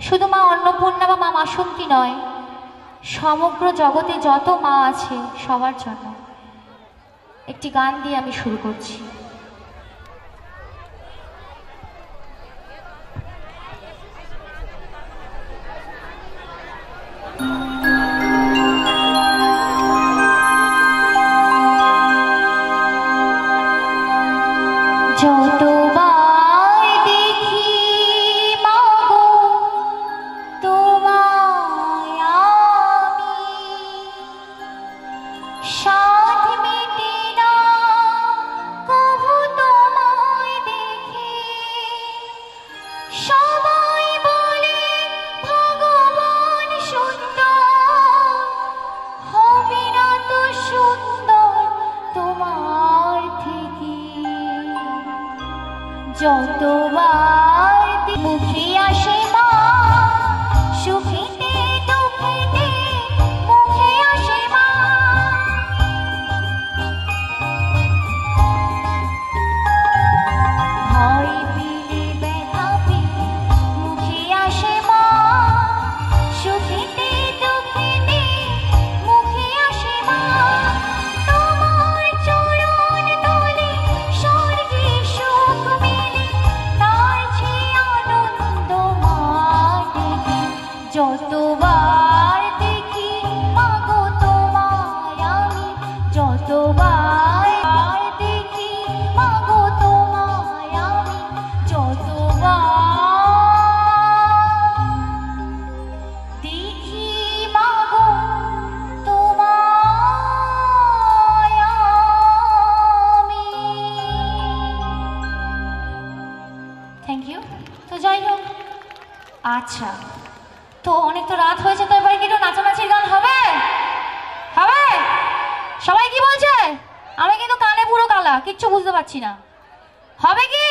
শুধু মা অন্নপূর্ণা বা মা বাসন্তী নয়, সমগ্র জগতে যত মা আছে সবার জন্য একটি গান দিয়ে আমি শুরু করছি। যতবার মুখে আসে মা সুখেতে দুঃখেতে, মুখে আসে মা ভয় পেলে ব্যথা পেলে, মুখে আসে মা সুখেতে দুঃখেতে, মুখে আসে মা তোমার চরণ তলে স্বর্গে সুখ মেলে, তাই যে আনন্দ মাটি। যতবার দেখি মাগো তোমার আমি, যতবার দেখি মাগো তোমার আমি, যতবার দেখি মাগো তোমার আমি। Thank you. তো যাই হোক, আচ্ছা তো অনেক তো রাত হয়েছে, তো এবার কি একটু নাচানাচির গান হবে? হবে? সবাই কি বলছে? আমি কিন্তু কানে পুরো কালা, কিচ্ছু বুঝতে পারছি না। হবে কি?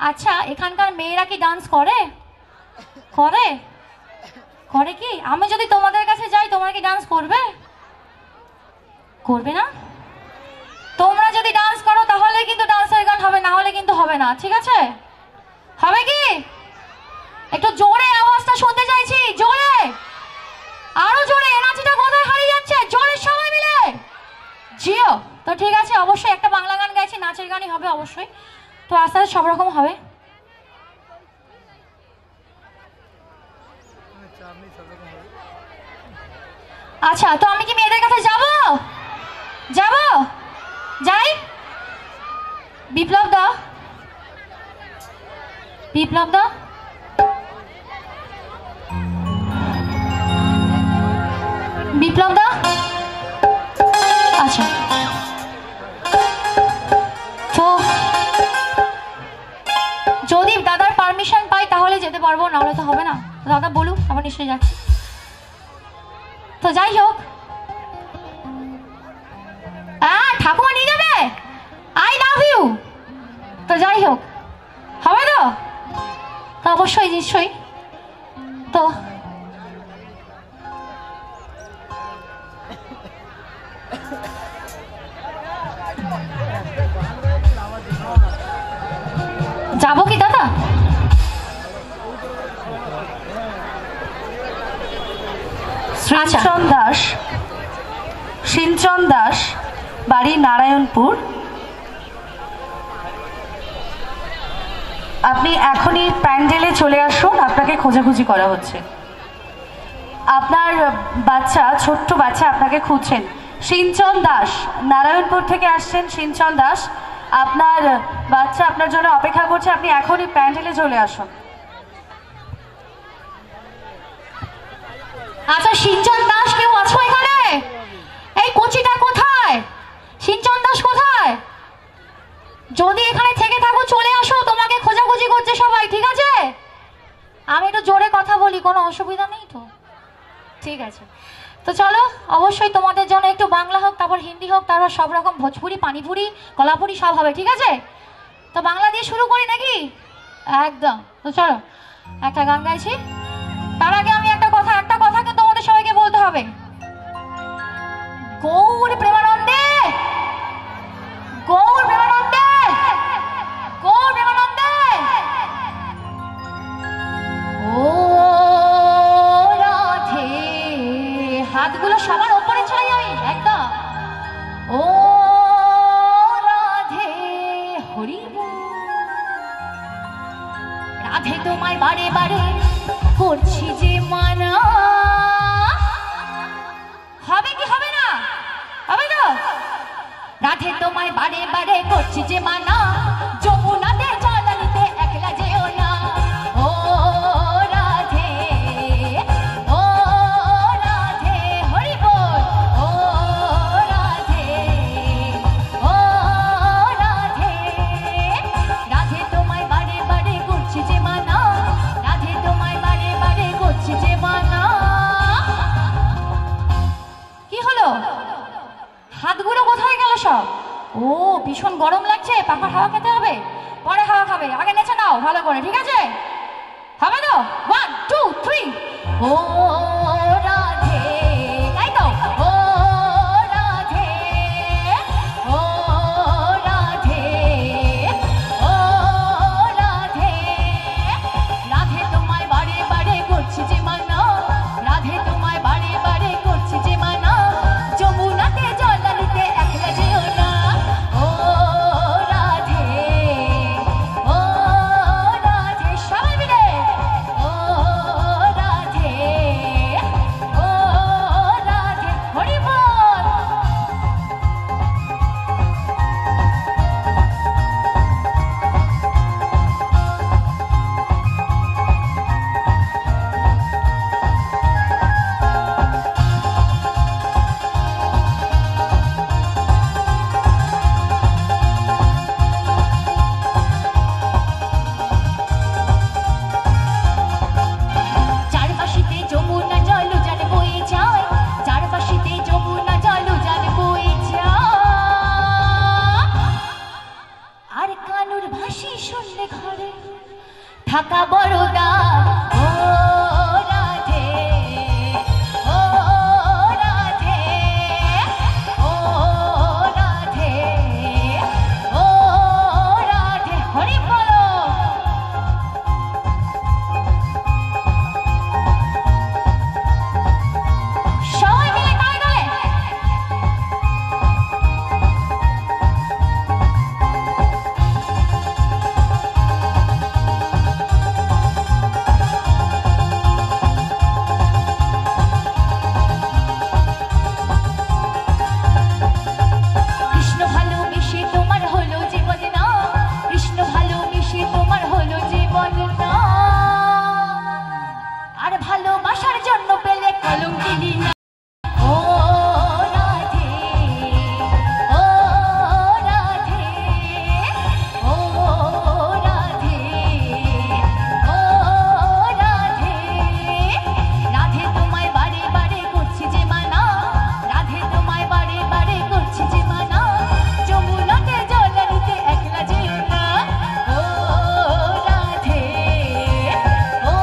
আচ্ছা, এখানকার মেয়েরা কি ডান্স করে? করে? করে কি? আমি যদি তোমাদের কাছে যাই তোমরা কি ডান্স করবে? করবে না? তোমরা যদি ডান্স করো তাহলে কিন্তু ডান্সের গান হবে, না হলে কিন্তু হবে না, ঠিক আছে? হবে কি? একটু জোরে আওয়াজটা শুনতে চাইছি, জোরে, আরো জোরে। এনার্জিটা কোথায় হারিয়ে যাচ্ছে? জোরে সবাই মিলে জিও। তো ঠিক আছে, অবশ্যই একটা বাংলা গান গাইছি, নাচের গানই হবে অবশ্যই। তো আস্তে আস্তে সব রকম হবে। আচ্ছা, তো আমি কি মেয়েদের কাছে যাব? যাব? যাই? বিপ্লব দা, বিপ্লব দা, বিপ্লব দা, আচ্ছা তো যদি দাদার পারমিশন পাই তাহলে যেতে পারবো, নাহলে তো হবে না। দাদা বলুক, আবার নিশ্চয়ই যাচ্ছি। তো যাই হোক, ঠাকুমা নিয়ে যাবে, আই লাভ ইউ। তো যাই হোক, হবে তো? তো অবশ্যই, নিশ্চয়ই। তো যাবো কি দাদা? শ্রীচন দাস, শিলচন দাস, বাড়ি নারায়ণপুর। আপনি এখনই প্যান্ডেলে চলে আসুন, আপনাকে খোঁজাখুঁজি করা হচ্ছে। আপনার বাচ্চা, ছোট্ট বাচ্চা আপনাকে খুঁজছেন। শিলচন দাস, নারায়ণপুর থেকে আসছেন শিলচন দাস, আপনার বাচ্চা আপনার জন্য অপেক্ষা করছে, আপনি এখনই প্যান্ডেলে চলে আসুন। আচ্ছা, সিঞ্চন দাস কেউ আছো এখানে? এই কচিটা কোথায়? সিঞ্চন দাস কোথায়? যদি এখানে থেকে থাকো চলে আসো, তোমাকে খোঁজাখুঁজি করছে সবাই, ঠিক আছে? আমি একটু জোরে কথা বলি, কোনো অসুবিধা নেই তো? ঠিক আছে, তো চলো, অবশ্যই তোমাদের জন্য একটু বাংলা হোক, তারপর হিন্দি হোক, তারপর সব রকম ভোজপুরি, পানিপুরি, কলাপুরি সব হবে, ঠিক আছে? তো বাংলা দিয়ে শুরু করি নাকি? একদম। তো চলো একটা গান গাইছি, তার আগে আমি একটা কথা কিন্তু তোমাদের সবাইকে বলতে হবে। গৌর প্রেমানন্দে, গৌর প্রেমানন্দে, গৌর প্রেমানন্দে। ও সবার ওপরে চাই আমি একদম। ও রাধে হরি বল। রাধে তোমায় বারে বারে করছি যে মানা, হবে কি হবে না? হবে তো? রাধে তোমায় বারে বারে করছি যে মানা, যমুনাতে জল নিতে একলা যেও না। ও রাধে, ও রাধে হরি বল। ও রাধে, ও রাধে। রাধে তোমায় বারে বারে করছি যে মানা, রাধে তোমায় বারে বারে করছি যে মানা। কি হলো? হাতগুলো কোথায় গেল সব? ও ভীষণ গরম লাগছে, পাখার হাওয়া খেতে হবে, পরে হাওয়া খাবে, আগে নেচে নাও ভালো করে, ঠিক আছে? হবে তো? 1 2 3। ও রাধে, তাই তো? ও রাধে, ও রাধে, ও রাধে। রাধে তোমায় বারে বারে করছি যে মানা, রাধে তোমায় বারে বারে করছি যে মানা, যমুনাতে জল নিতে একলা যেও না। ও রাধে, ও রাধে, সবাই মিলে। ও রাধে, ও রাধে হরি বল। চারপাশিতে যমুনা জল উজান বয়ে যায়, চারপাশিতে যমুনা জল উজান বয়ে যায়। আর কানুর ভাসি শুনলে ঘরে থাকা বড়দা। ও রাধে, ও রাধে, ও রাধে, ও রাধে হরি বলো। সবাই মিলে তালে তালে। কৃষ্ণ ভালোবেসে তোমার হলো জীবন না, কৃষ্ণ ভালোবেসে তোমার হলো জীবন না। আর ভালোবাসার জন্য পেলে কলঙ্কিনী না। ও রাধে, ও রাধে, ও রাধে, ও রাধে। রাধে তোমায় বারে বারে করছি যে মানা, রাধে তোমায় বারে বারে করছি যে মানা, যমুনাতে জল নিতে একলা যেও না। ও রাধে, ও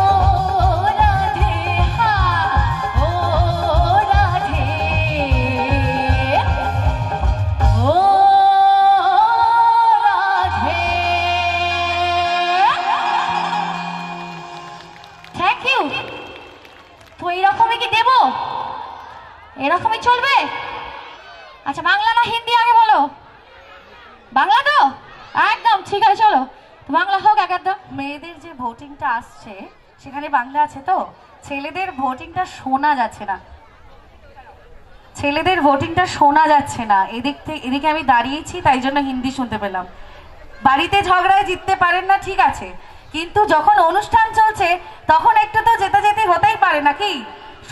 রাধে, হা, ও রাধে, ও রাধে। Thank you. তো এইরকমই কি দেবো? এরকমই চলবে? আচ্ছা বাংলা না হিন্দি আগে বলো? বাংলা তো একদম ঠিক আছে, চলো তো বাংলা হোক এক একদম। মেয়েদের যে ভোটিংটা আসছে সেখানে বাংলা আছে তো, ছেলেদের ভোটিংটা শোনা যাচ্ছে না, ছেলেদের ভোটিংটা শোনা যাচ্ছে না। এদিকে আমি দাঁড়িয়েছি তাই জন্য হিন্দি শুনতে পেলাম। বাড়িতে ঝগড়ায় জিততে পারেন না ঠিক আছে, কিন্তু যখন অনুষ্ঠান চলছে তখন একটু তো যেতে যেতে হতেই পারে নাকি?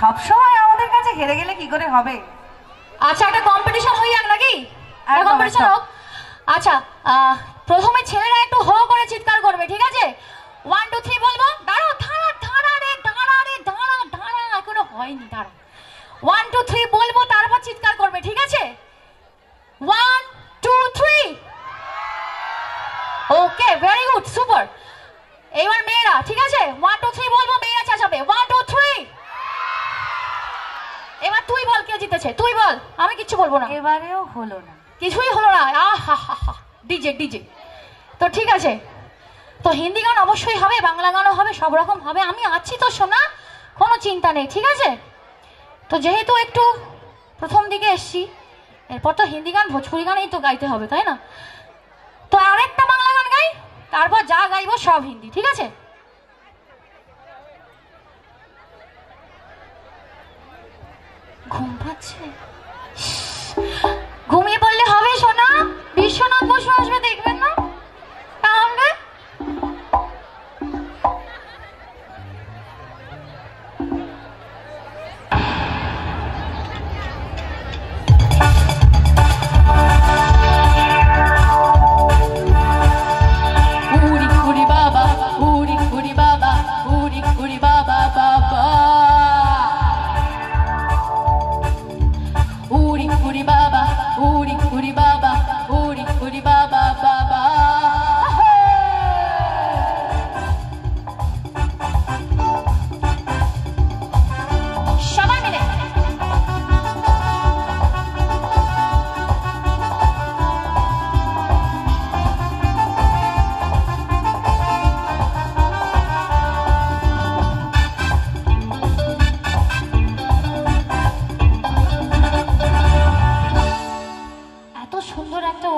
সবসময় আমাদের কাছে হেরে গেলে কি করে হবে? আচ্ছা একটা কম্পিটিশন হয়ে যাক নাকি? একদম, কম্পিটিশন একদম। হোক। আচ্ছা প্রথমে ছেলেরা একটু হো করে চিৎকার করবে, ঠিক আছে? 1 2 3 বলবো। দাঁড়াও, দাঁড়া দাঁড়া রে, দাঁড়া রে, দাঁড়া দাঁড়া, এখনো হয়নি, দাঁড়া। 1 2 3 বলবো, তারপর চিৎকার করবে, ঠিক আছে? 1 2 3। ওকে, ভেরি গুড, সুপার। এবার মেয়েরা, ঠিক আছে? 1 2 3 বলবো, মেয়েরা চেঁচাবে 1 2 3। এবার তুই বল কে জিতেছে, তুই বল, আমি কিচ্ছু বলবো না। এবারেও হলো না, কিছুই হলো না। আহা, ডিজে ডিজে। তো ঠিক আছে, তো হিন্দি গান অবশ্যই হবে, বাংলা গানও হবে, সব রকম হবে, আমি আছি তো শোনা, কোনো চিন্তা নেই, ঠিক আছে? তো যেহেতু একটু প্রথম দিকে এসছি, এরপর তো হিন্দি গান ভোজপুরি গানই তো গাইতে হবে, তাই না? তো আরেকটা বাংলা গান গাই, তারপর যা গাইবো সব হিন্দি, ঠিক আছে? ঘুম পাচ্ছে, ঘুমিয়ে পড়লে হবে সোনা, বিশ্বনাথ বসু আসবে দেখবেন না তাহলে।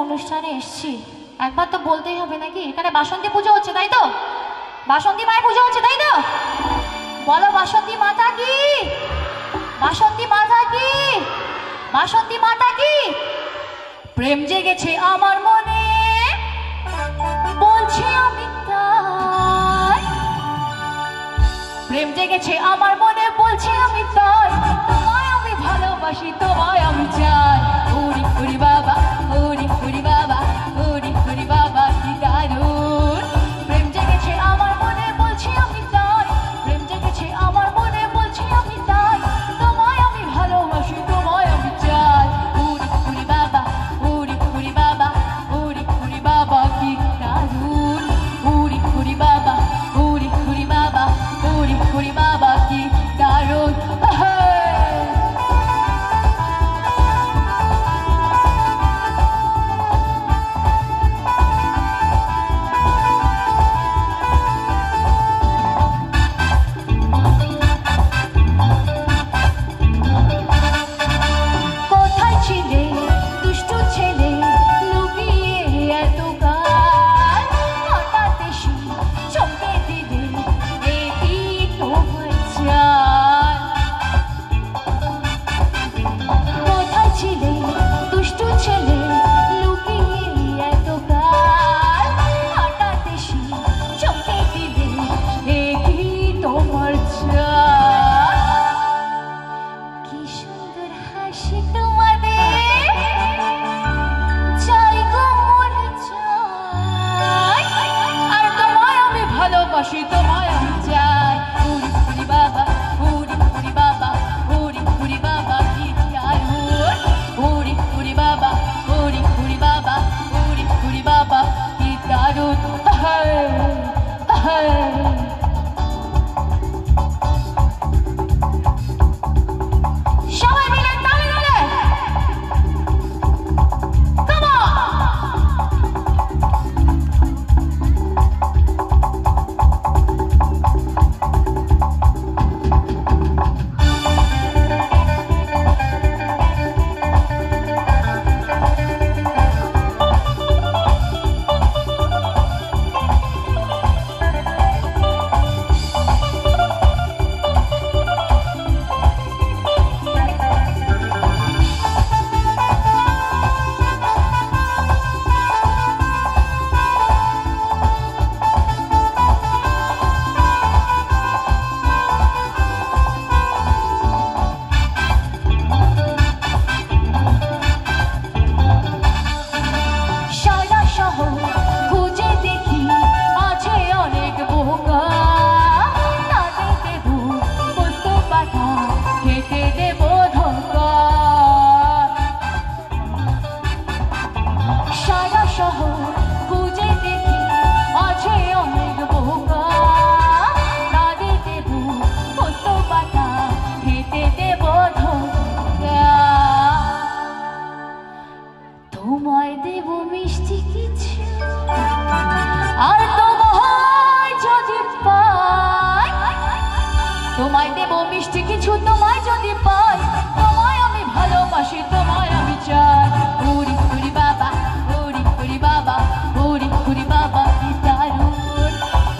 অনুষ্ঠানে এসছি, একবার তো বলতেই হবে নাকি? এখানে বাসন্তী পুজো হচ্ছে তাই তো? বাসন্তী মায়ের পুজো হচ্ছে তাই তো? বলো বাসন্তী মাতা কি, বাসন্তী মাতা কি, বাসন্তী মাতা কি। প্রেম জেগেছে আমার মনে বলছি আমি তাই, প্রেম জেগেছে আমার মনে বলছি আমি তাই, তোমায় আমি ভালোবাসি, তোমায় আমি চাই। উড়ি উড়ি বাবা, উড়ি উড়ি বাবা, উড়ি উড়ি বাবা কি দারুণ। প্রেম জেগেছে আমার মনে বলছি আমি তাই, প্রেম জেগেছে আমার মনে বলছি আমি তাই, তোমায় আমি ভালোবাসি, তোমায় আমি চাই। উড়ি উড়ি বাবা, উড়ি উড়ি বাবা, উড়ি উড়ি বাবা কি দারুণ। উড়ি উড়ি বাবা, উড়ি উড়ি বাবা, উড়ি উড়ি বাবা কি দারুণ। তোমায় দেব মিষ্টি কিছু, তোমায় যদি পাই তোমায় আমি ভালোবাসি তোমায় আমি চাই। ওরে ওরে বাবা, ওরে ওরে বাবা, ওরে ওরে বাবা কি দারুণ।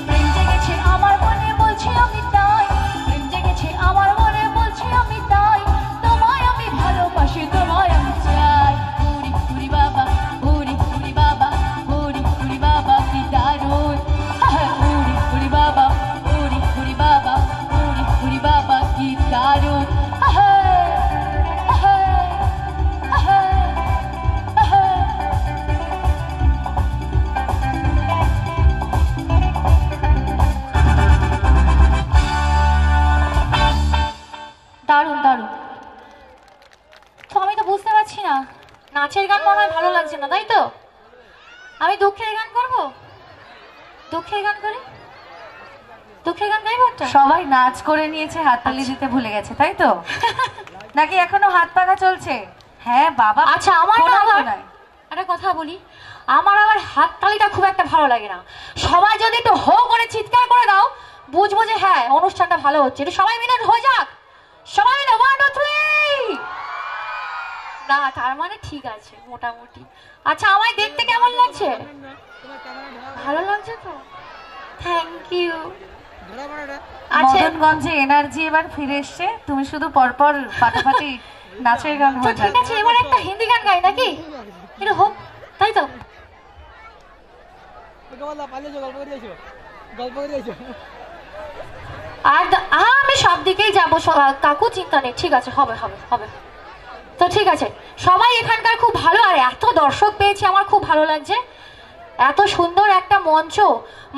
প্রেম জেগেছে আমার মনে বলছি আমি তাই, প্রেম জেগেছে আমার মনে বলছি আমি তাই, তোমায় আমি ভালোবাসি তোমায় আমি চাই। ওরে ওরে বাবা, ওরে ওরে বাবা, ওরে ওরে বাবা কি দারুণ। ওরে ওরে বাবা, ওরে ওরে বাবা, ওরে ওরে বাবা কি দারুণ। দারুণ দারুণ। তো আমি তো বুঝতে পারছি না, নাচের গান মনে হয় ভালো লাগছে না, তাই তো? আমি দুঃখের গান করব, দুঃখের গান করি, দুঃখের গান গাইবো একটা। সবাই নাচ করে নিয়েছে, হাততালি দিতে ভুলে গেছে, তাই তো? নাকি এখনো হাত পাকা চলছে? হ্যাঁ বাবা। আচ্ছা, আমার কোনায় আবার কোনায়। একটা কথা বলি, আমার আবার হাততালিটা খুব একটা ভালো লাগে না। সবাই যদি একটু হো করে চিৎকার করে দাও, বুঝবো যে হ্যাঁ অনুষ্ঠানটা ভালো হচ্ছে। একটু সবাই মিলে হয়ে যাক, সবাই মিলে 1 2 3। না তার মানে ঠিক আছে মোটামুটি। আচ্ছা, আমায় দেখতে কেমন লাগছে? ভালো লাগছে তো, থ্যাংক ইউ। আচ্ছা, মদনগঞ্জে এনার্জি এবার ফিরে এসছে, তুমি শুধু পরপর ফাটাফাটি নাচের গান তো হয়ে ঠিক আছে, এবার একটা হিন্দি গান গাই নাকি? এটা হোক, তাই তো? আর আমি সব দিকেই যাবো, কাকু চিন্তা নেই, ঠিক আছে, হবে হবে হবে। তো ঠিক আছে, সবাই এখানকার খুব ভালো, আর এত দর্শক পেয়েছি আমার খুব ভালো লাগছে। এত সুন্দর একটা মঞ্চ,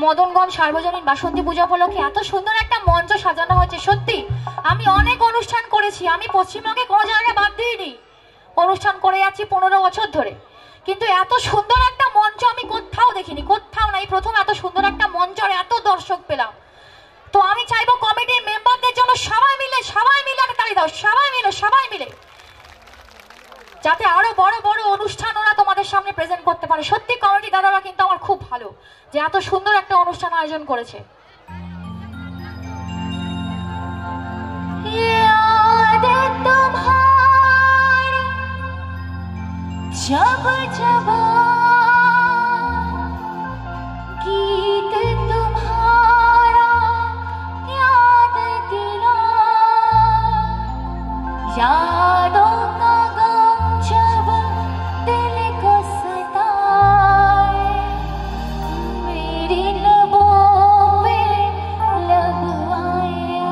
মদনগঞ্জ সার্বজনীন বাসন্তী পূজা উপলক্ষে এত সুন্দর একটা মঞ্চ সাজানো হয়েছে। সত্যি আমি অনেক অনুষ্ঠান করেছি, আমি পশ্চিমবঙ্গে কোনো জায়গায় বাদ দিইনি, অনুষ্ঠান করে যাচ্ছি 15 বছর ধরে, কিন্তু এত সুন্দর একটা মঞ্চ আমি কোথাও দেখিনি, কোথাও নাই। প্রথম এত সুন্দর একটা মঞ্চ আর এত দর্শক পেলাম। তো আমি চাইবো কমিটির মেম্বারদের জন্য সবাই মিলে একটা তালি দাও, সবাই মিলে, যাতে আরো বড় বড় অনুষ্ঠান ওরা তোমাদের সামনে প্রেজেন্ট করতে পারে। সত্যি কমিটি দাদারা কিন্তু আমার খুব ভালো, যে এত সুন্দর একটা অনুষ্ঠান আয়োজন করেছে। जब जब गीत तुम्हारा याद दिला, यादों का गम जब दिल को सताए, मेरी लबों पे लब आए।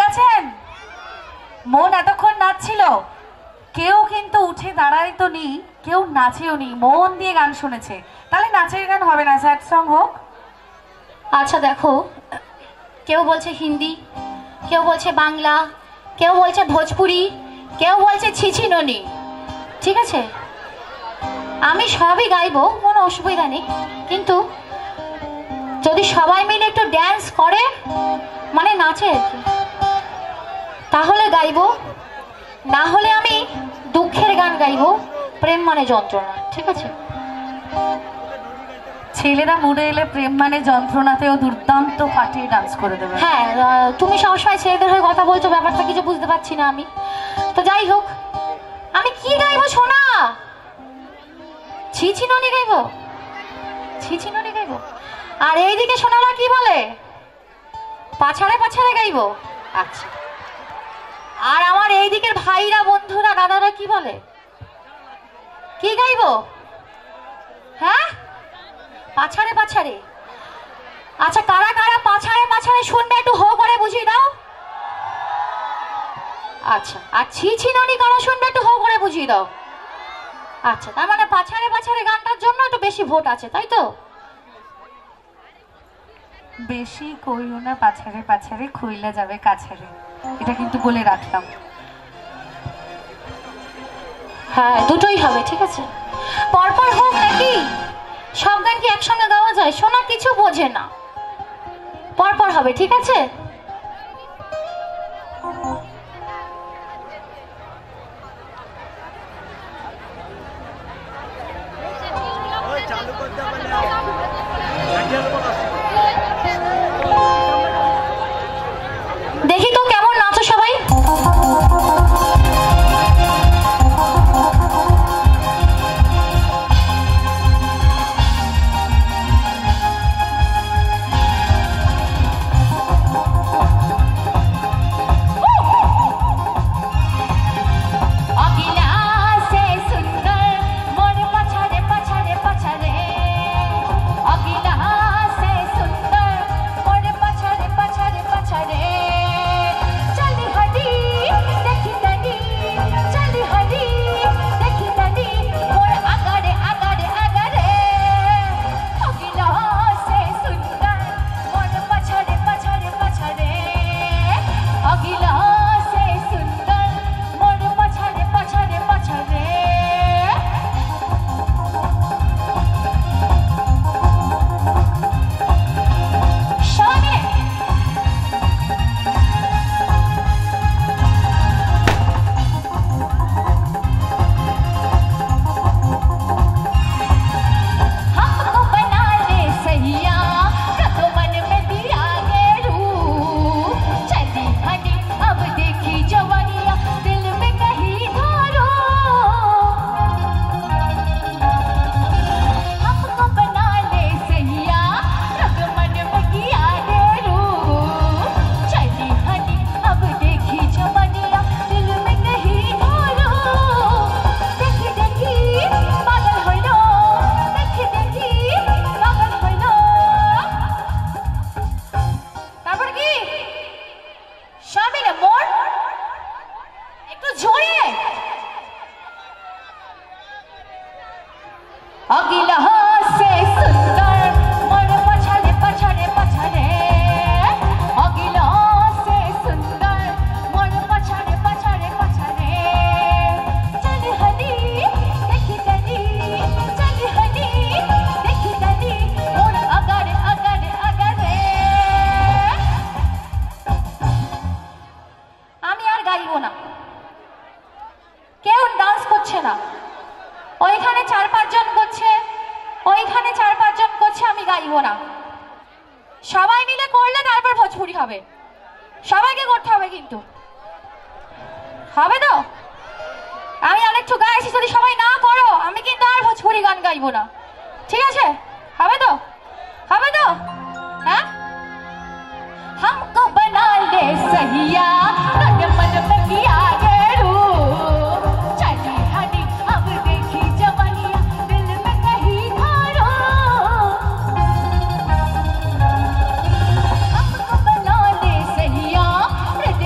আছেন? মন এতক্ষণ নাচছিল, কেউ কিন্তু উঠে দাঁড়ায় তো নি, কেউ নাচেও নি, মন দিয়ে গান শুনেছে। তাহলে নাচের গান হবে না, স্যাড সং হোক। আচ্ছা দেখো, কেউ বলছে হিন্দি, কেউ বলছে বাংলা, কেউ বলছে ভোজপুরি, কেউ বলছে ছিছি ননি, ঠিক আছে? আমি সবই গাইবো, কোনো অসুবিধা নেই, কিন্তু যদি সবাই মিলে একটু ড্যান্স করে, মানে নাচে আর কি, তাহলে গাইবো। না হলে আমি দুঃখের গান গাইবো, প্রেম মানে যন্ত্রণা, ঠিক আছে? ছেলেরা মুড়ে এলে প্রেম মানে যন্ত্রণাতেও দুর্দান্ত ফাটিয়ে ডান্স করে দেবে। হ্যাঁ, তুমি সবসময় ছেলেদের হয়ে কথা বলছো, ব্যাপারটা কিছু বুঝতে পারছি না আমি। তো যাই হোক, আমি কি গাইবো সোনা? ছিছি ননি গাইবো, ছিছি ননি গাইবো। আর এইদিকে সোনারা কি বলে? পাছাড়ে পাছাড়ে গাইবো। আচ্ছা, আর আমার এই দিকের ভাইরা, বন্ধুরা, দাদারা কি বলে? কি গাইবো? হ্যাঁ, পাছাড়ে পাছাড়ে। আচ্ছা, কারা কারা পাছাড়ে পাছাড়ে শুনবে একটু হো করে বুঝিয়ে দাও। আচ্ছা, আর ছিছি ননি কারা শুনবে একটু হো করে বুঝিয়ে দাও। আচ্ছা, তার মানে পাছাড়ে পাছাড়ে গানটার জন্য একটু বেশি ভোট আছে, তাই তো? বেশি কইও না, পাছাড়ে পাছাড়ে খুইলা যাবে কাছাড়ে, এটা কিন্তু বলে রাখলাম। হ্যাঁ, দুটোই হবে, ঠিক আছে? পরপর হোক নাকি? সব গান কি একসঙ্গে গাওয়া যায়? শোনা কিছু বোঝে না, পরপর হবে, ঠিক আছে? দেখি তো কেমন নাচো সবাই। সবাই মিলে করলে তারপর ভোজপুরি হবে, সবাইকে করতে হবে, কিন্তু হবে তো? আমি আরেকটু গাইছি, যদি সবাই না করো আমি কিন্তু আর ভোজপুরি গান গাইবো না, ঠিক আছে? হবে তো? হবে তো? হ্যাঁ, हमको बना ले सहिया तन मन में किया गेरू चली हनी अब देखी जवानिया दिल में कहीं धारो हमको बना ले सहिया तन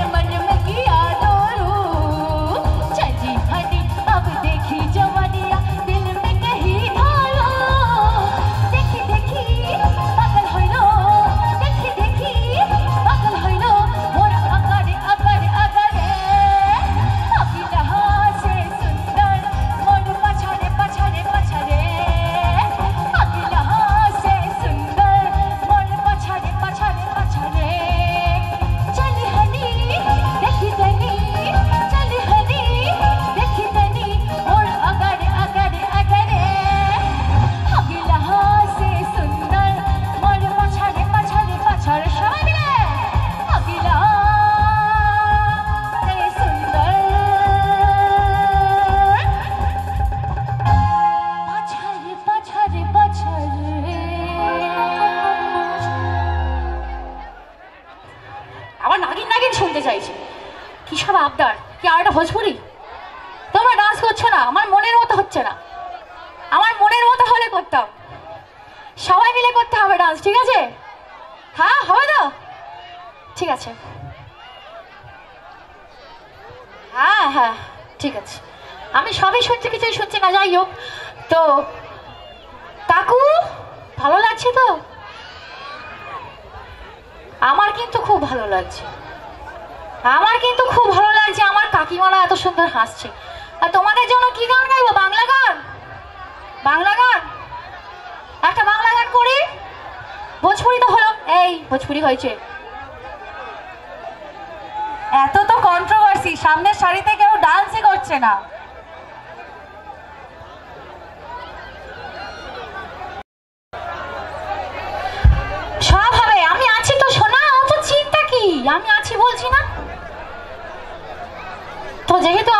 কি সব আবদার, কি আর একটা ভোজপুরি? তোমরা ডান্স করছো না, আমার মনের মতো হচ্ছে না। আমার মনের মতো হলে করতাম। সবাই মিলে করতে হবে ডান্স, ঠিক আছে? হ্যাঁ, হবে তো? ঠিক আছে, হ্যাঁ হ্যাঁ ঠিক আছে। আমি সবই শুনছি, কিছুই শুনছি না। যাই হোক, তো কাকু ভালো লাগছে তো? আমার কিন্তু খুব ভালো লাগছে, আমার কিন্তু খুব ভালো লাগছে। আমার কাকিমারা এত সুন্দর হাসছে। আর তোমাদের জন্য কি গান গাইবো? বাংলা গান? বাংলা গান, একটা বাংলা গান করি। ভোজপুরি তো হলো, এই ভোজপুরি হয়েছে। এত তো কন্ট্রোভার্সি, সামনের সারিতে কেউ ডান্সই করছে না। সব হবে, আমি আছি তো শোনা, অত চিন্তা কি, আমি আছি বলছি না তো। যেহেতু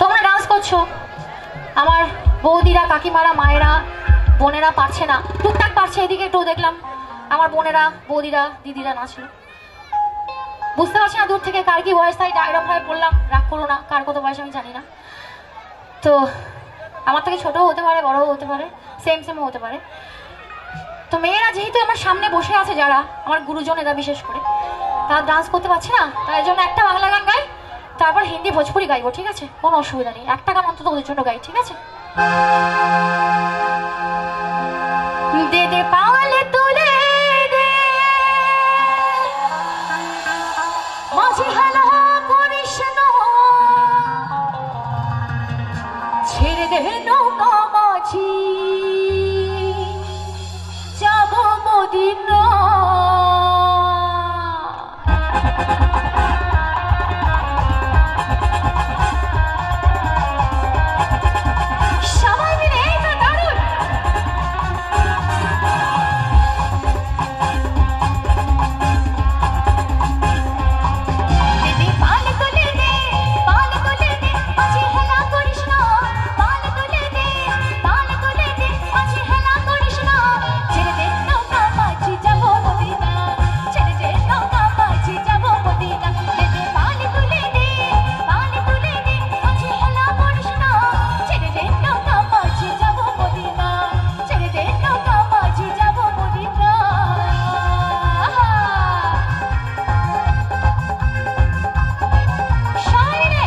তোমরা ডান্স করছো, আমার বৌদিরা, কাকিমারা, মায়েরা, বোনেরা পারছে না, টুকটাক পারছে। এদিকে একটু দেখলাম আমার বোনেরা, বৌদিরা, দিদিরা নাচলো। বুঝতে পারছি না দূর থেকে কার কি বয়স, তাই ডায়লগ ভাবে বললাম, রাগ করো না। কার কত বয়স আমি জানি না, তো আমার থেকে ছোটও হতে পারে, বড়ও হতে পারে, সেমও হতে পারে। তো মেয়েরা যেহেতু আমার সামনে বসে আছে, যারা আমার গুরুজনেরা বিশেষ করে, তারা ডান্স করতে পারছে না, তাই জন্য একটা বাংলা গান গাই, তারপর হিন্দি ভোজপুরি গাইবো, ঠিক আছে? কোনো অসুবিধা নেই, একটা গান অন্তত ওদের জন্য গাই, ঠিক আছে? দে দে পাওয়ালে তুলে দে, মাঝি হেলা করিস না, ছেড়ে দে নৌকা মাঝি, যাবো মদিনা। সবাই মিলে, এই তো দারুণ। দে পাল তুলে দে, পাল তুলে দে, মাঝি হেলা করিস না, পাল তুলে দে, পাল তুলে দে, মাঝি হেলা করিস না, ছেড়ে দে নৌকা মাঝি, যাবো মদিনা, ছেড়ে দে নৌকা মাঝি, যাবো মদিনা। দে দে পাল তুলে দে, পাল তুলে দে, মাঝি হেলা করিস না, ছেড়ে দে নৌকা মাঝি, যাবো মদিনা, ছেড়ে দে নৌকা মাঝি, যাবো মদিনা। শাইরে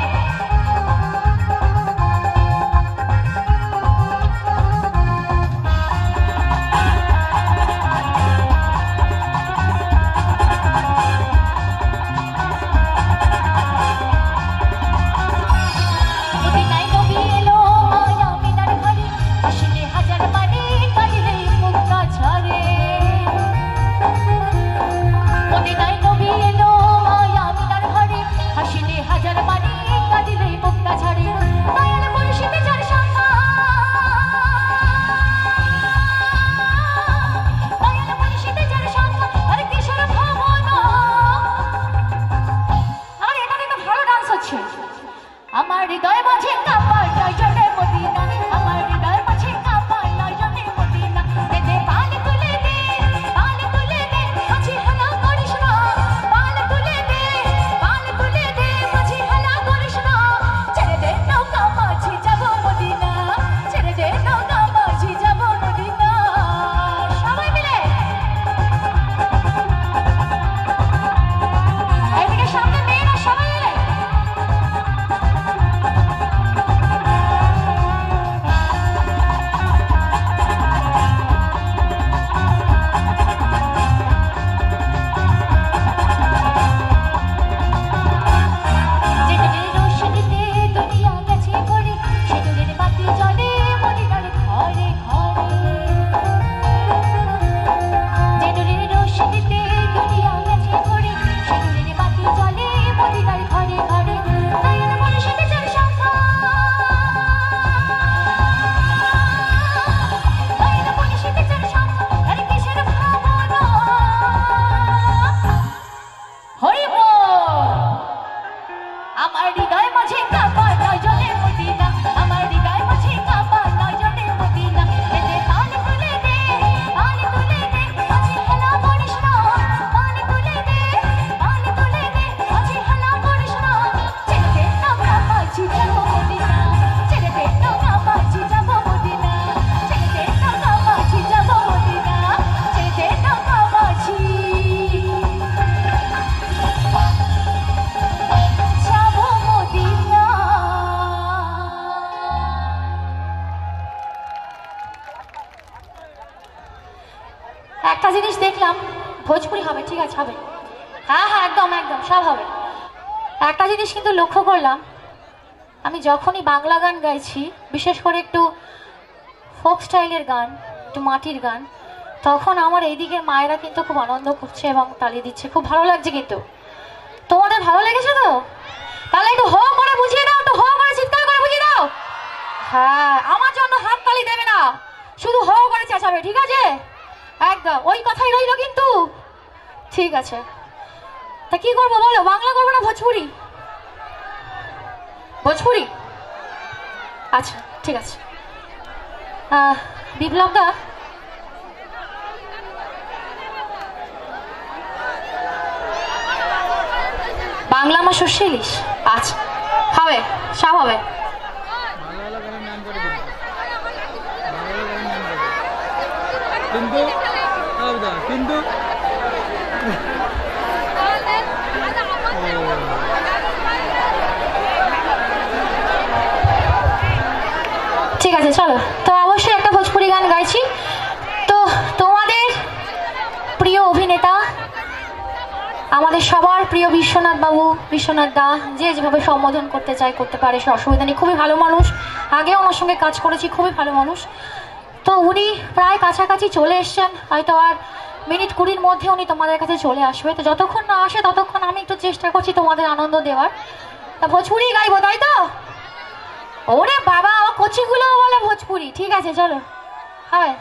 মদিনায় নবী এলো, মায়া মিনার ঘরে, আসলে হাজার মানে কাঁদিলে মুক্তা ঝরে। মদিনায় নবী এলো, মায়া মিনার ঘরে, আসলে হাজার মানে কাঁদিলে মুক্তা ঝরে। দয়াল মুর্শিদে যার সঙ্গে, দয়াল মুর্শিদে যার সঙ্গে, আর কিশোর ভাবনা। আমার এখানে তো ভালো ডান্স হচ্ছে। আমার হৃদয় মাঝে কাঁপার নয়জনে মদিনা, আমার হৃদয় মাঝে কাঁপার নয়জনে মদিনা। দে দে পাল তুলে দে, পাল তুলে দে, মাঝি হেলা করিস না, পাল তুলে দে, পাল তুলে দে, মাঝি হেলা করিস না, ছেড়ে দে নৌকা মাঝি, যাবো মদিনা, ছেড়ে দে নৌকা মাঝি, যাবো মদিনা। সবাই মিলে এইদিকে সামনে মেয়েরা, সবাই মিলে ভোজপুরি হবে, ঠিক আছে হবে। হ্যাঁ হ্যাঁ একদম একদম সব হবে। একটা জিনিস কিন্তু লক্ষ্য করলাম, আমি যখনই বাংলা গান গাইছি, বিশেষ করে একটু ফোক স্টাইলের গান, একটু মাটির গান, তখন আমার এই দিকের মায়েরা কিন্তু খুব আনন্দ করছে এবং তালি দিচ্ছে, খুব ভালো লাগছে। কিন্তু তোমাদের ভালো লেগেছে তো? তাহলে একটু হো করে বুঝিয়ে দাও, একটু হো করে চিৎকার করে বুঝিয়ে দাও। হ্যাঁ, আমার জন্য হাত তালি দেবে না, শুধু হো করে চেঁচাবে, ঠিক আছে? একদম ওই কথাই রইলো কিন্তু। ঠিক আছে, তা কি করবো বলো, বাংলা করবো না ভোজপুরি? ভোজপুরি, আচ্ছা ঠিক আছে। বিপ্লব দা, বাংলা আমার শস্য ইলিশ, আচ্ছা হবে, সব হবে। কিন্তু কিন্তু ঠিক আছে চলো, তো অবশ্যই একটা ভোজপুরি গান গাইছি। তো তোমাদের প্রিয় অভিনেতা, আমাদের সবার প্রিয় বিশ্বনাথ বাবু, বিশ্বনাথ দা, যে যেভাবে সম্বোধন করতে চায় করতে পারে, সে অসুবিধা নেই। খুবই ভালো মানুষ, আগেও আমার সঙ্গে কাজ করেছি, খুবই ভালো মানুষ। তো উনি প্রায় কাছাকাছি চলে এসছেন, হয়তো আর মিনিট 20-র মধ্যে উনি তোমাদের কাছে চলে আসবে। তো যতক্ষণ না আসে ততক্ষণ আমি একটু চেষ্টা করছি তোমাদের আনন্দ দেওয়ার। তা ভোজপুরি গাইবো তাই তো? ওরে বাবা, ও কচিগুলো বলে ভোজপুরি, ঠিক আছে চলো হবে।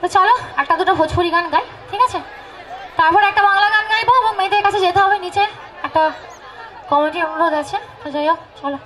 তো চলো একটা দুটো ভোজপুরি গান গাই, ঠিক আছে? তারপর একটা বাংলা গান গাইবো এবং মেয়েদের কাছে যেতে হবে, নিচে একটা কমিটির অনুরোধ আছে। তো যাই হোক চলো।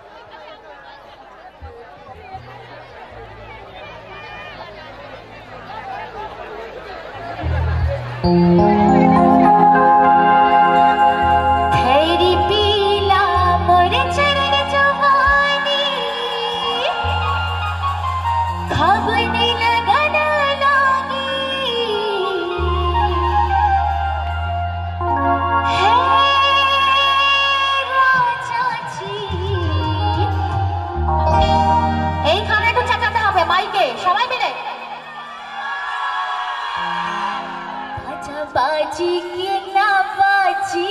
এইখানে একটু চেঁচাতে হবে মাইকে, সবাই মিলে। বাজি কে না বাজি,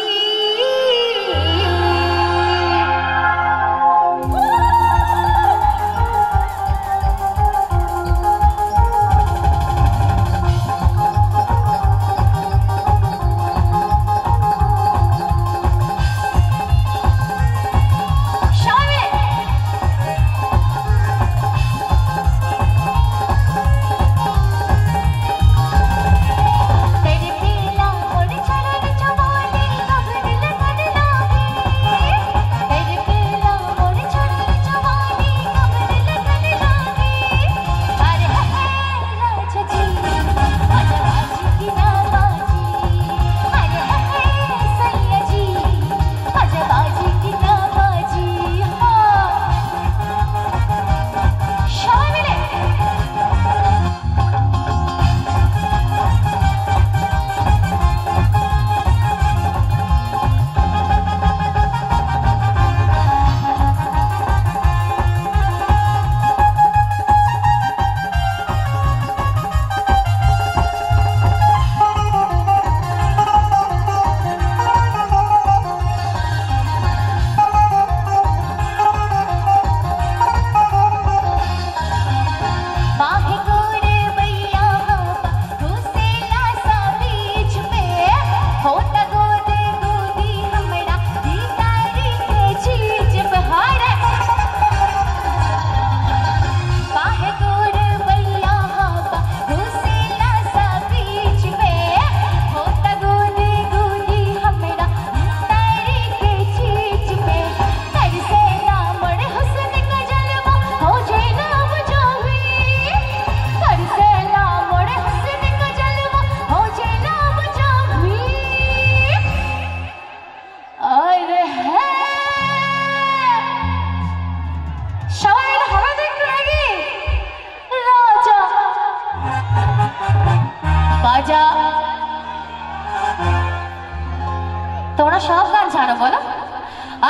তোমরা সব গান জানো বলো?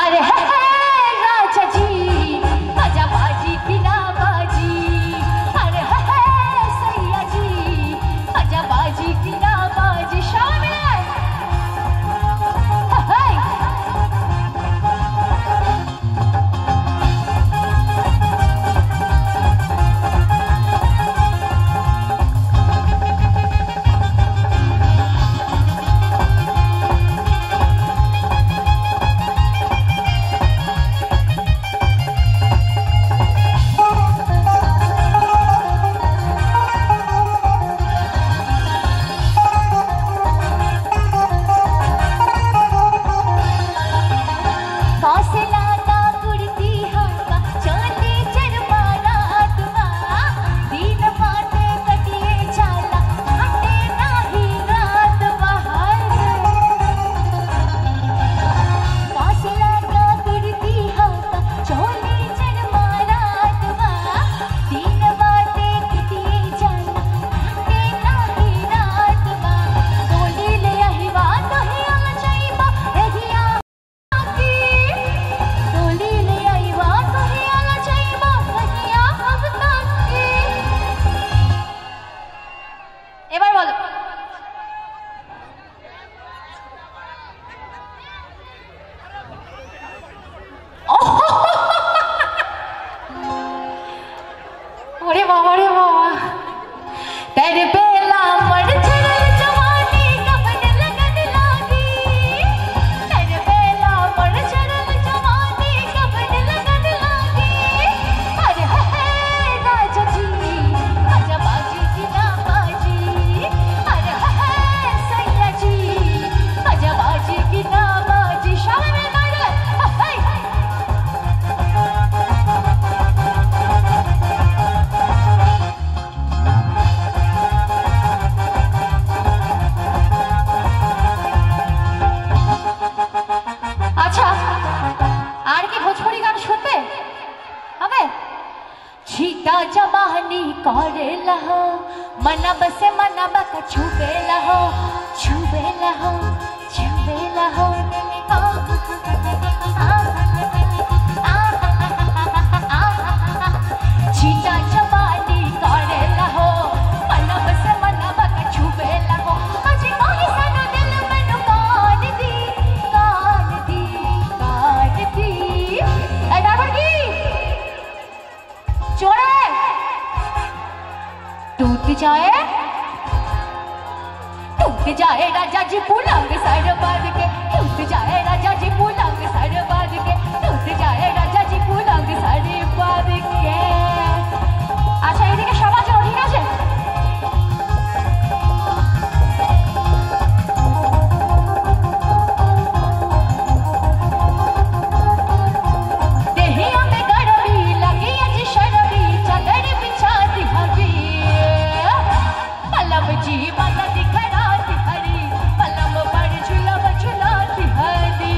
আরে হ্যাঁ রাজা জি, বাজা বাজি কি না বাজি, আরে হ্যাঁ मना बसे मना बक छुबे लहो छुबे लहो छुबे लहो चीता चपाली करे लहो मना बसे मना बक छुबे लहो अजी कोई सानो दिल मैनू काट दी काट दी काट दी ए ड्राइवर की चोरे टूट जाए राजा जी पुलंग सर बांध के टूट जाए राजा जी पुलंग सर बांध के टूट जाए राजा जी पुलंग सर बांध के अच्छा এদিকে সবার জন্য ঠিক আছে देहिया में गरमी लगी अज शर्मी चादर बिछा दी हजी पलम जी माता दिखराती हरी पलम पर झुलाती हरी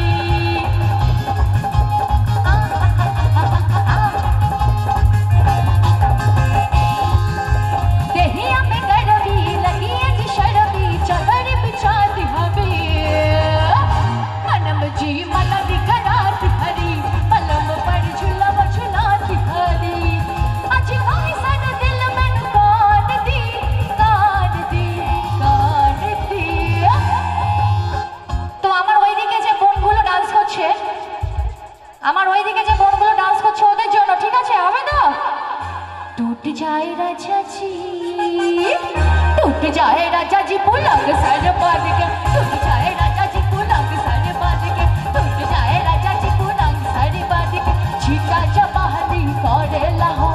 देहिया में गरमी लगी अज शर्मी चादर बिछा दी हमी पलम जी माता दिखराती हरी पलम पर झुलाती हरी अज कोई सन दिल मैनू काट दी काट दी काट दी তো আমার ওইদিকে যে বোনগুলো ডান্স করছে ওদের জন্য ঠিক আছে হবে তো टूट जाए राजा जी पुलंग सर बांध के टूट जाए राजा जी पुलंग सर बांध के टूट जाए राजा जी पुलंग सर बांध के छीटा जबाहली करे लहो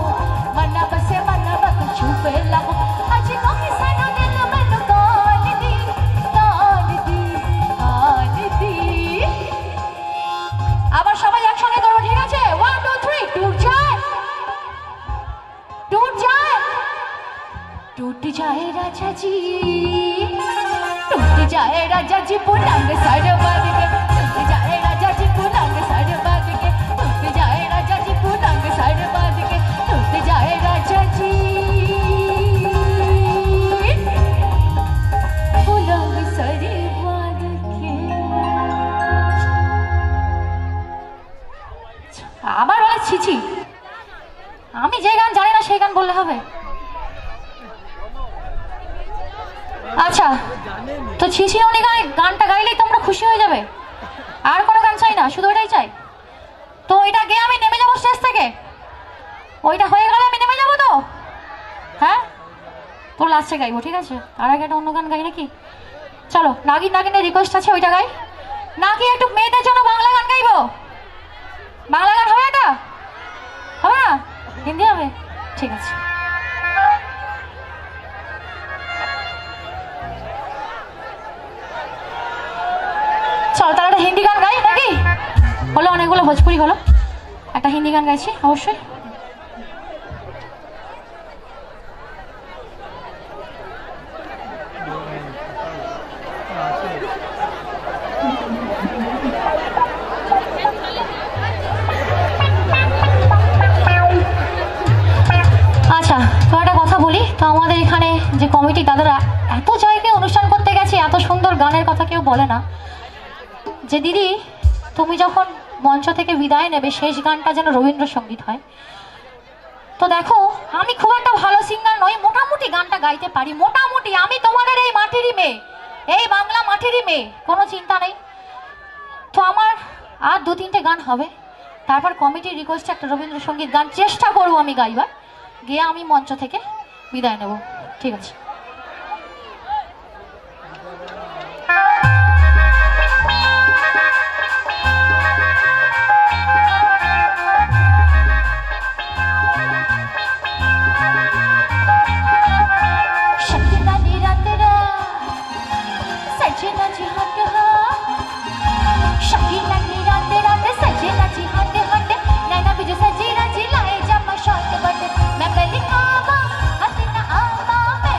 मना बसे मना बक छुपे लहो आज कोई सानो दिल मैनू काट दी काट दी काट दी আবার সবাই একসঙ্গে করো ঠিক আছে 1 2 3 टूट जाए टूट जाए राजा जी पुलंग सर बांध के टूट जाए राजा जी पुलंग सर बांध के टूट जाए राजा जी पुलंग सर बांध के टूट जाए राजा जी पुलंग सर बांध के আবার বলে ছিছি আমি যে গান জানি না সেই গান বললে হবে আচ্ছা তো ছিছি উনি গানটা গাইলেই তোমরা খুশি হয়ে যাবে আর কোনো গান চাই না শুধু ওইটাই চাই তো ওইটা গিয়ে আমি নেমে যাবো স্টেজ থেকে ওইটা হয়ে গেলে আমি নেমে যাবো তো হ্যাঁ তো লাস্টে গাইবো ঠিক আছে আর আগে একটা অন্য গান গাই নাকি চলো নাগিনের রিকোয়েস্ট আছে ওইটা গাই নাকি একটু মেয়েদের জন্য বাংলা গান গাইবো বাংলা গান হবে এটা হবে না হিন্দি হবে ঠিক আছে চল তাহলে একটা হিন্দি গান গাই নাকি হলো অনেকগুলো ভোজপুরি হলো একটা হিন্দি গান গাইছি অবশ্যই আচ্ছা তো একটা কথা বলি তো আমাদের এখানে যে কমিটি তাদের এত জায়গায় অনুষ্ঠান করতে গেছে এত সুন্দর গানের কথা কেউ বলে না যে দিদি তুমি যখন মঞ্চ থেকে বিদায় নেবে শেষ গানটা যেন রবীন্দ্রসঙ্গীত হয় তো দেখো আমি খুব একটা ভালো সিঙ্গার নই মোটামুটি গানটা গাইতে পারি মোটামুটি আমি তোমাদের এই মাটিরই মেয়ে এই বাংলা মাটিরই মেয়ে কোনো চিন্তা নেই তো আমার আর 2-3টে গান হবে তারপর কমিটির রিকোয়েস্টে একটা রবীন্দ্রসঙ্গীত গান চেষ্টা করবো আমি গাইবার গিয়ে আমি মঞ্চ থেকে বিদায় নেব ঠিক আছে मैं पहली आवा हसीना आवा मैं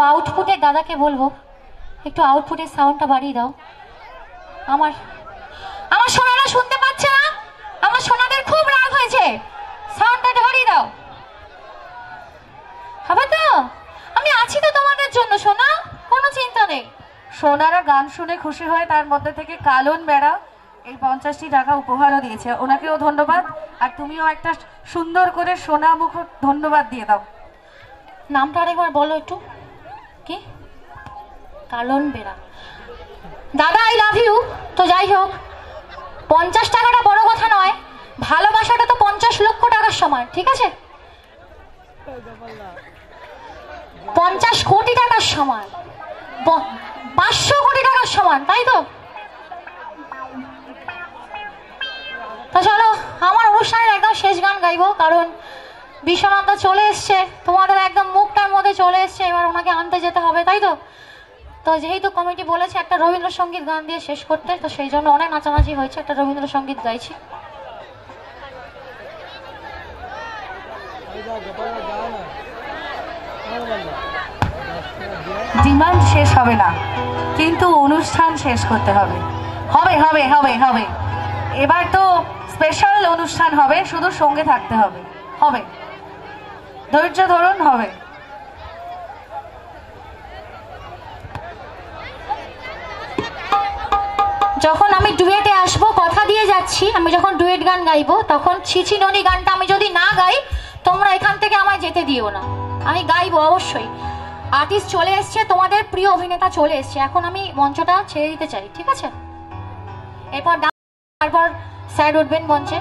আউটপুটের দাদাকে বলবো একটু আউটপুটের সাউন্ডটা বাড়িয়ে দাও। আমার আমার সোনারা শুনতে পাচ্ছে না? আমার সোনাদের খুব রাগ হয়েছে, সাউন্ডটা বাড়িয়ে দাও। হবে তো? আমি আছি তো তোমাদের জন্য সোনা, কোনো চিন্তা নেই। সোনারা গান শুনে খুশি হয়, তার মধ্যে থেকে কালন বেড়া এই 50টি টাকা উপহারও দিয়েছে, ওনাকেও ধন্যবাদ। আর তুমিও একটা সুন্দর করে সোনা মুখর ধন্যবাদ দিয়ে দাও। নামটা আরেকবার বলো একটু। কি? কালন বেড়া। দাদা আই লাভ ইউ। তো যাই হোক, 50 টাকাটা বড় কথা নয়, ভালোবাসাটা তো 50 লক্ষ টাকার সমান, ঠিক আছে? 50 কোটি টাকার সমান, 500 কোটি টাকার সমান, তাই তো? তো চলো, আমার অনুষ্ঠানের একদম শেষ গান গাইবো, কারণ বিশ্বনাথ চলে এসছে, তোমাদের একদম মুখটার মধ্যে চলে এসছে, এবার ওনাকে আনতে যেতে হবে, তাই তো? তো যেহেতু কমিটি বলেছে একটা রবীন্দ্রসঙ্গীত গান দিয়ে শেষ করতে, তো সেই জন্য অনেক নাচানাচি হয়েছে, একটা রবীন্দ্রসঙ্গীত গাইছি। ডিমান্ড শেষ হবে না, কিন্তু অনুষ্ঠান শেষ করতে হবে। হবে হবে হবে হবে, এবার তো স্পেশাল অনুষ্ঠান হবে, শুধু সঙ্গে থাকতে হবে। হবে, ধৈর্য ধরুন, হবে। যখন আমি ডুয়েটে আসবো, কথা দিয়ে যাচ্ছি, আমি যখন ডুয়েট গান গাইবো, তখন ছিছি ননি গানটা আমি যদি না গাই, তোমরা এখান থেকে আমায় যেতে দিও না। আমি গাইবো অবশ্যই। আর্টিস্ট চলে এসছে, তোমাদের প্রিয় অভিনেতা চলে এসছে, এখন আমি মঞ্চটা ছেড়ে দিতে চাই, ঠিক আছে? এরপর স্যার উঠবেন মঞ্চে।